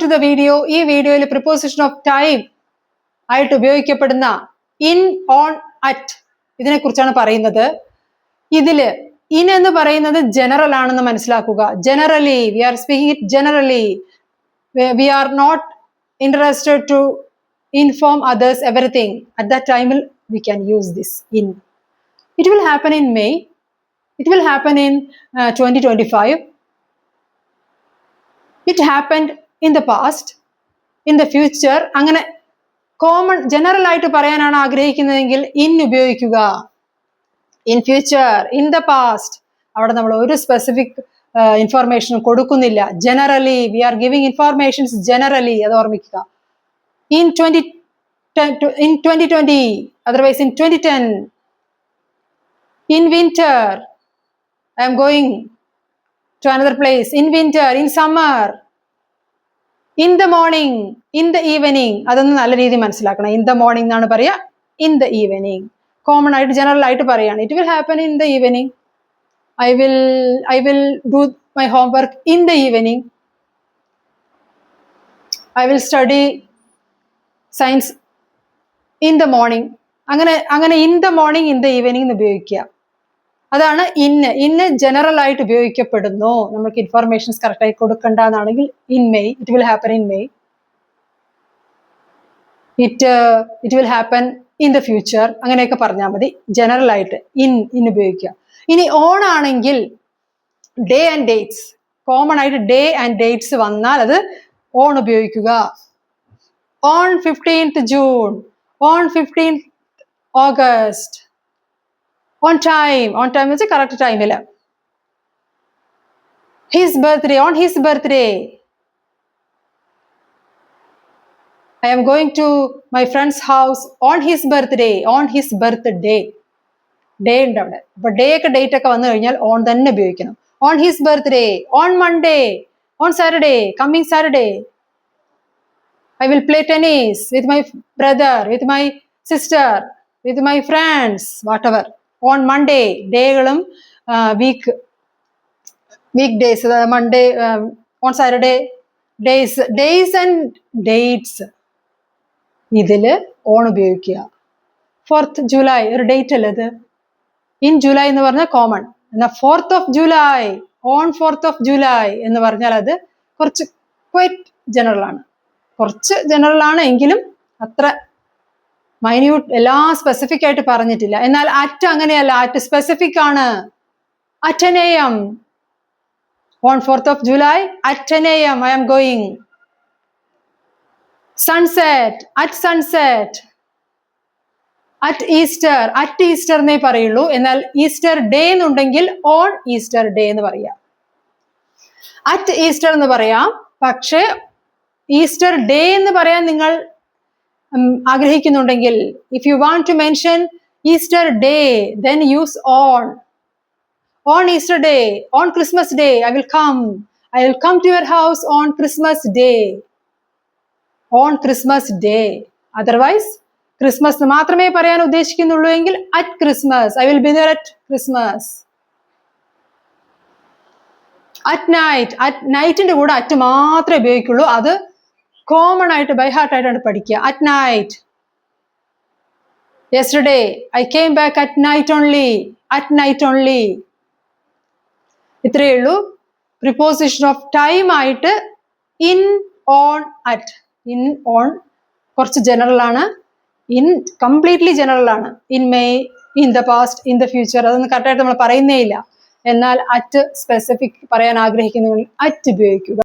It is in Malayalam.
To the video. ഈ വീഡിയോയിൽ പ്രിപ്പോസിഷൻ ഓഫ് ടൈം ആയിട്ട് ഉപയോഗിക്കപ്പെടുന്ന ഇൻ, ഓൺ, അറ്റ് ഇതിനെ കുറിച്ചാണ് പറയുന്നത്. ഇതില് ഇൻ എന്ന് പറയുന്നത് ജനറൽ ആണെന്ന് മനസ്സിലാക്കുക. Generally, we are speaking it generally. We are not interested to inform others everything. At that time we can use this in. It will happen in May. It will happen in 2025. It happened in the past, in the future. അങ്ങനെ കോമൺ ജനറൽ ആയിട്ട് പറയാനാണ് ആഗ്രഹിക്കുന്നതെങ്കിൽ ഇൻ ഉപയോഗിക്കുക. In future, in the past, അവിടെ നമ്മൾ ഒരു സ്പെസിഫിക് ഇൻഫോർമേഷൻ കൊടുക്കുന്നില്ല. Generally, we are giving informations generally, അത് ഓർമ്മിക്കുക. In 2020, otherwise in 2010. In winter, I am going to another place. In winter, in summer. In the morning, in the evening. അതൊന്നും നല്ല രീതിയിൽ മനസ്സിലാക്കണം. In the morning എന്നാണ് പറയുക, in the evening. കോമൺ ആയിട്ട് ജനറൽ ആയിട്ട് പറയാണ്. It will happen in the evening. I will do my homework in the evening. I will study science in the morning. അങ്ങനെ in the morning, in the evening എന്ന് ഉപയോഗിക്കുക. അതാണ് ഇന്ന് ജനറൽ ആയിട്ട് ഉപയോഗിക്കപ്പെടുന്നു. നമുക്ക് ഇൻഫർമേഷൻസ് കറക്റ്റായി കൊടുക്കണ്ടെന്നാണെങ്കിൽ in May, it will happen in May. It will happen in the future, അങ്ങനെയൊക്കെ പറഞ്ഞാൽ മതി. ജനറൽ ആയിട്ട് ഇൻ ഉപയോഗിക്കുക. ഇനി ഓൺ ആണെങ്കിൽ ഡേ ആൻഡ് ഡേറ്റ്സ്, കോമൺ ആയിട്ട് ഡേ ആൻഡ് ഡേറ്റ്സ് വന്നാൽ അത് ഓൺ ഉപയോഗിക്കുക. On 15th June, on 15th August, on time is correct time illa. His birthday, on his birthday. I am going to my friend's house on his birthday, on his birthday. Day ഉണ്ട് അവിടെ. അപ്പൊ ഡേ ഒക്കെ ഡേറ്റ് ഒക്കെ വന്നു കഴിഞ്ഞാൽ ഓൺ തന്നെ ഉപയോഗിക്കണം. On his birthday, on Monday, on Saturday, coming Saturday. I will play tennis with my brother, with my sister, with my friends, whatever. On Monday, ഡേകളും weekdays, Monday, on Saturday, days and dates. ഇതില് ഓൺ ഉപയോഗിക്കുക. 4th July ഒരു ഡേറ്റ് അല്ലേ ഇത്? ഇൻ ജൂലൈ എന്ന് പറഞ്ഞാൽ കോമൺ. എന്നാൽ 4th of July, on 4th of July എന്ന് പറഞ്ഞാൽ അത് കുറച്ച് ക്വൈറ്റ് ജനറൽ ആണ്. കുറച്ച് ജനറൽ ആണ് എങ്കിലും അത്ര മൈന്യൂട്ട് എല്ലാം സ്പെസിഫിക് ആയിട്ട് പറഞ്ഞിട്ടില്ല. എന്നാൽ അറ്റ് അങ്ങനെയല്ല, അറ്റ് സ്പെസിഫിക് ആണ്. at 10 AM, on 4th of July, at 10 AM I am going. Sunset, at sunset. at Easter എന്നേ പറയുള്ളൂ. എന്നാൽ ഈസ്റ്റർ ഡേ എന്നുണ്ടെങ്കിൽ ഓൺ ഈസ്റ്റർ ഡേ എന്ന് പറയാം. at ഈസ്റ്റർ എന്ന് പറയാം. പക്ഷേ ഈസ്റ്റർ ഡേ എന്ന് പറയാൻ നിങ്ങൾ ആഗ്രഹിക്കുന്നുണ്ടെങ്കിൽ, if you want to mention Easter day, then use on. On Easter day, on Christmas day, I will come to your house on Christmas day. On Christmas day. Otherwise, Christmas മാത്രമേ പറയാൻ ഉദ്ദേശിക്കുന്നുള്ളൂ എങ്കിൽ at Christmas, I will be there at Christmas. at നൈറ്റിന്റെ കൂടെ at മാത്രമേ ഉപയോഗിക്കുള്ളൂ. അത് കോമൺ ആയിട്ട് ബൈ ഹാർട്ട് ആയിട്ടാണ് പഠിക്കുക. at night. Yesterday I came back at night only. ഇത്രയേ ഉള്ളൂ. പ്രിപ്പോസിഷൻ ഓഫ് ടൈം ആയിട്ട് in, on, at. In, on കുറച്ച് ജനറൽ ആണ്. ഇൻ കംപ്ലീറ്റ്ലി ജനറൽ ആണ്. In May, in the past, in the future, അതൊന്നും കറക്റ്റായിട്ട് നമ്മൾ പറയുന്നേ ഇല്ല. എന്നാൽ അറ്റ് സ്പെസിഫിക് പറയാൻ ആഗ്രഹിക്കുന്നെങ്കിൽ അറ്റ് ഉപയോഗിക്കുക.